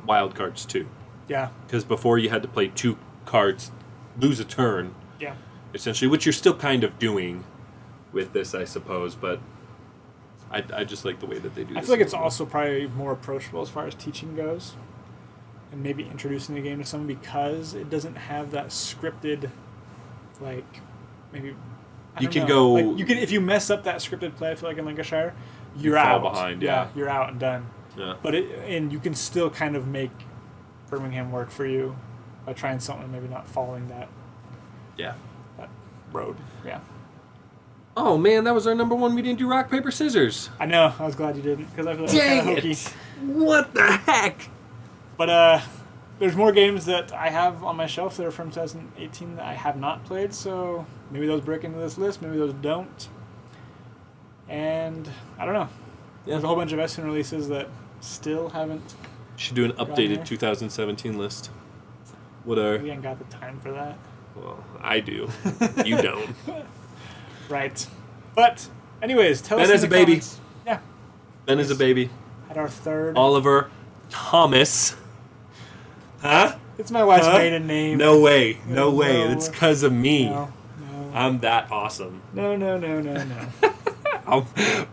[SPEAKER 1] wild cards too,
[SPEAKER 2] Yeah,
[SPEAKER 1] because before you had to play 2 cards, lose a turn,
[SPEAKER 2] yeah.
[SPEAKER 1] essentially, which you're still kind of doing with this, I suppose. But I just like the way that they do this.
[SPEAKER 2] I feel like it's also probably more approachable as far as teaching goes, and maybe introducing the game to someone because it doesn't have that scripted, like maybe.
[SPEAKER 1] You can go-
[SPEAKER 2] Like, you can if you mess up that scripted play. I feel like in Lancashire, you're
[SPEAKER 1] fall
[SPEAKER 2] out.
[SPEAKER 1] behind, yeah.
[SPEAKER 2] You're out and done.
[SPEAKER 1] Yeah.
[SPEAKER 2] But and you can still kind of make Birmingham work for you by trying something, maybe not following that
[SPEAKER 1] Yeah.
[SPEAKER 2] road. Yeah.
[SPEAKER 1] Oh man, that was our number 1. We didn't do rock paper scissors.
[SPEAKER 2] I know. I was glad you didn't because I feel like it's kind of hokey.
[SPEAKER 1] What the heck?
[SPEAKER 2] But there's more games that I have on my shelf that are from 2018 that I have not played, so maybe those break into this list, maybe those don't. And I don't know.
[SPEAKER 1] Yeah.
[SPEAKER 2] There's a whole bunch of Essen releases that still haven't.
[SPEAKER 1] Should do an
[SPEAKER 2] there.
[SPEAKER 1] updated 2017 list. What are?
[SPEAKER 2] We ain't got the time for that.
[SPEAKER 1] Well, I do. You don't.
[SPEAKER 2] Right. But anyways, tell
[SPEAKER 1] Ben
[SPEAKER 2] us in
[SPEAKER 1] is
[SPEAKER 2] the
[SPEAKER 1] a baby.
[SPEAKER 2] comments. Yeah.
[SPEAKER 1] Ben is a baby.
[SPEAKER 2] Had our third.
[SPEAKER 1] Oliver Thomas. Huh?
[SPEAKER 2] It's my wife's
[SPEAKER 1] Huh?
[SPEAKER 2] maiden name.
[SPEAKER 1] No way. No
[SPEAKER 2] No.
[SPEAKER 1] way. It's because of me.
[SPEAKER 2] No.
[SPEAKER 1] I'm that awesome.
[SPEAKER 2] No.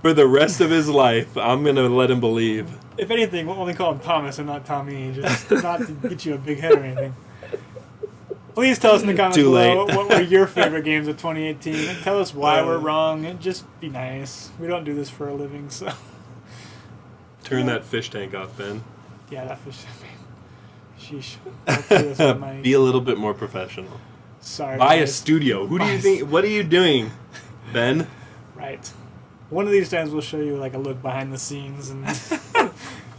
[SPEAKER 1] For the rest of his life, I'm going to let him believe.
[SPEAKER 2] If anything, we'll only call him Thomas and not Tommy, just not to get you a big head or anything. Please tell us in the comments
[SPEAKER 1] Too
[SPEAKER 2] below
[SPEAKER 1] late.
[SPEAKER 2] what were your favorite games of 2018. And tell us why we're
[SPEAKER 1] Uh.
[SPEAKER 2] wrong, and just be nice. We don't do this for a living, so
[SPEAKER 1] Turn that fish tank off, Ben.
[SPEAKER 2] yeah, that fish. Sheesh. Hopefully this one might-
[SPEAKER 1] Be a little bit more professional.
[SPEAKER 2] Sorry.
[SPEAKER 1] Buy a
[SPEAKER 2] guys.
[SPEAKER 1] studio. Who do
[SPEAKER 2] Buy
[SPEAKER 1] you
[SPEAKER 2] a
[SPEAKER 1] think? What are you doing, Ben?
[SPEAKER 2] Right. One of these times we'll show you like a look behind the scenes, and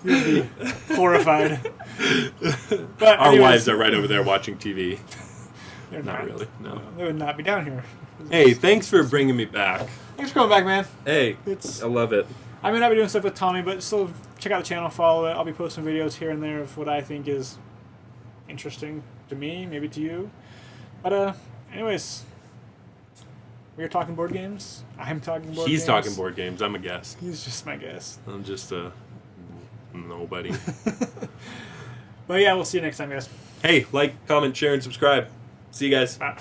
[SPEAKER 2] you'll be horrified. But
[SPEAKER 1] Our
[SPEAKER 2] anyways,
[SPEAKER 1] wives are right over there watching TV.
[SPEAKER 2] they're
[SPEAKER 1] Not really. No.
[SPEAKER 2] They would not be down here.
[SPEAKER 1] Hey, thanks for bringing me back.
[SPEAKER 2] Thanks for coming back, man.
[SPEAKER 1] Hey,
[SPEAKER 2] It's
[SPEAKER 1] I love it.
[SPEAKER 2] I may not be doing stuff with Tommy, but still check out the channel, follow it. I'll be posting videos here and there of what I think is interesting to me, maybe to you. But anyways, we're talking board games. I'm talking board games.
[SPEAKER 1] He's talking board games. I'm a guest.
[SPEAKER 2] He's just my guest.
[SPEAKER 1] I'm just a nobody.
[SPEAKER 2] But yeah, we'll see you next time, guys.
[SPEAKER 1] Hey, like, comment, share, and subscribe. See you guys.
[SPEAKER 2] Bye.